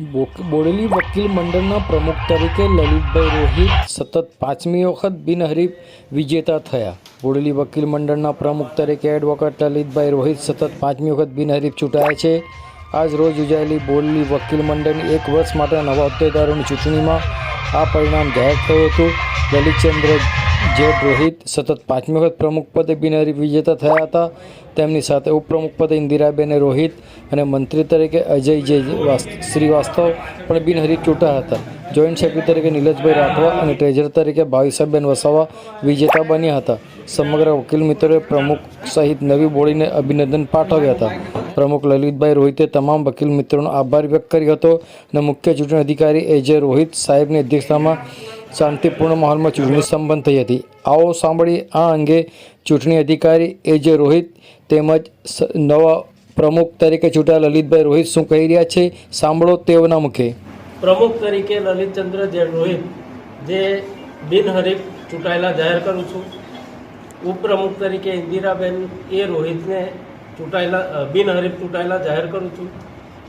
બોડેલી વકીલ મંડળના પ્રમુખ તરીકે લલિતભાઈ રોહિત સતત 5મી વખત બિનહરીફ વિજેતા થયા। બોડેલી વકીલ મંડળના પ્રમુખ તરીકે એડવોકેટ લલિતભાઈ રોહિત સતત 5મી વખત બિનહરીફ ચૂંટાયા છે। આજ રોજ યોજાયેલી બોડેલી વકીલ મંડળની 1 વર્ષ માટે નવા હોદ્દેદારોની ચૂંટણીમાં આ પરિણામ જાહેર થયું હતું। લલિતચંદ્ર જેડ રોહિત સતત 5મી વખત પ્રમુખ પદે બિનહરીફ વિજેતા થયા હતા। તેમની સાથે ઉપપ્રમુખ પદે ઇન્દિરાબેન રોહિત અને મંત્રી તરીકે અજય શ્રીવાસ્તવ પણ બિનહરીફ ચૂંટાયા હતા। જોઈન્ટ સેક્રેટરી તરીકે નિલેશભાઈ રાઠવા અને ટ્રેઝરર તરીકે ભાવિસાબેન વસાવા વિજેતા બન્યા હતા। સમગ્ર વકીલ મિત્રોએ પ્રમુખ સહિત નવી બોડીને અભિનંદન પાઠવ્યા હતા। પ્રમુખ લલિતભાઈ રોહિતે તમામ વકીલ મિત્રોનો આભાર વ્યક્ત કર્યો હતો અને મુખ્ય ચૂંટણી અધિકારી એજે રોહિત સાહેબની અધ્યક્ષતામાં શાંતિપૂર્ણ માહોલમાં ચૂંટણી સંપન્ન થઈ હતી। આવો સાંભળીએ આ અંગે ચૂંટણી અધિકારી એજે રોહિત તેમજ નવા પ્રમુખ તરીકે ચૂંટાયેલા લલિતભાઈ રોહિત શું કહી રહ્યા છે, સાંભળો તેઓના મુખે। પ્રમુખ તરીકે લલિતચંદ્ર જેડ રોહિત જે બિનહરીફ ચૂંટાયેલા જાહેર કરું છું। ઉપપ્રમુખ તરીકે ઇન્દિરાબેન રોહિતને બિનહરીફ ચૂંટાયેલા જાહેર કરું છું।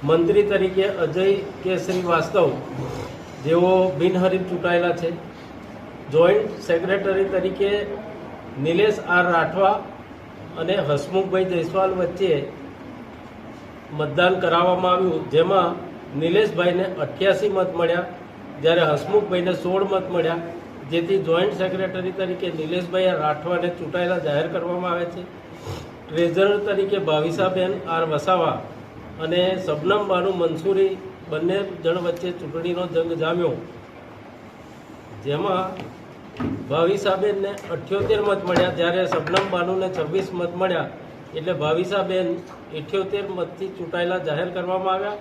મંત્રી તરીકે અજય શ્રીવાસ્તવ જેઓ બિનહરીફ ચૂંટાયેલા છે। જોઈન્ટ સેક્રેટરી તરીકે નિલેશ રાઠવા અને હસમુખભાઈ જયસ્વાલ વચ્ચે મતદાન કરાવવામાં આવ્યું, જેમાં નિલેશભાઈને 88 મત મળ્યા જ્યારે હસમુખભાઈને 16 મત મળ્યા, જેથી જોઈન્ટ સેક્રેટરી તરીકે નિલેશભાઈ રાઠવાને ચૂંટાયેલા જાહેર કરવામાં આવે છે। ટ્રેઝરર તરીકે ભાવિસાબેન વસાવા અને શબનમ બાનુ મંસૂરી બંને જણ વચ્ચે ચૂંટણીનો જંગ જામ્યો, જેમાં ભાવિસાબેનને 78 મત મળ્યા જ્યારે શબનમ બાનુને 26 મત મળ્યા, એટલે ભાવિસાબેન 78 મતથી ચૂંટાયેલા જાહેર કરવામાં આવ્યા।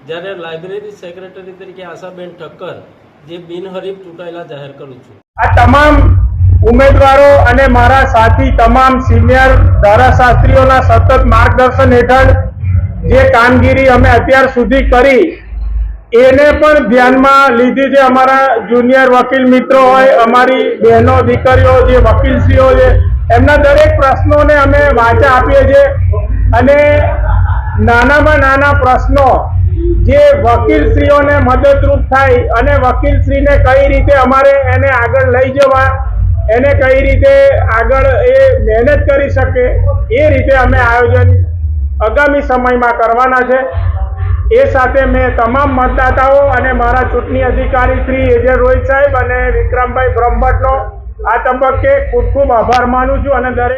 જ્યારે લાઇબ્રેરી સેક્રેટરી તરીકે આશાબેન ઠક્કર જે બિનહરીફ ચૂંટાયેલા જાહેર કરું છું। આ તમામ ઉમેદવારો અને મારા સાથી તમામ સિનિયર ધારાશાસ્ત્રીઓના સતત માર્ગદર્શન હેઠળ જે કામગીરી અમે અત્યાર સુધી કરી એને પણ ધ્યાનમાં લીધી છે। અમારા જુનિયર વકીલ મિત્રો હોય, અમારી બહેનો દીકરીઓ જે વકીલશ્રીઓ છે, એમના દરેક પ્રશ્નોને અમે વાચા આપીએ છીએ અને નાનામાં નાના પ્રશ્નો જે વકીલશ્રીઓને મદદરૂપ થાય અને વકીલશ્રીને કઈ રીતે અમારે એને આગળ લઈ જવા, એને કઈ રીતે આગળ એ મહેનત કરી શકે, એ રીતે અમે આયોજન આગામી સમયમાં કરવાના છે। એ સાથે મેં તમામ મતદાતાઓ અને મારા ચૂંટણી અધિકારી શ્રી એજે રોહિત સાહેબ અને વિક્રમભાઈ બ્રહ્મભટ્ટનો આ તબક્કે ખૂબ ખૂબ આભાર માનું છું અને દરેક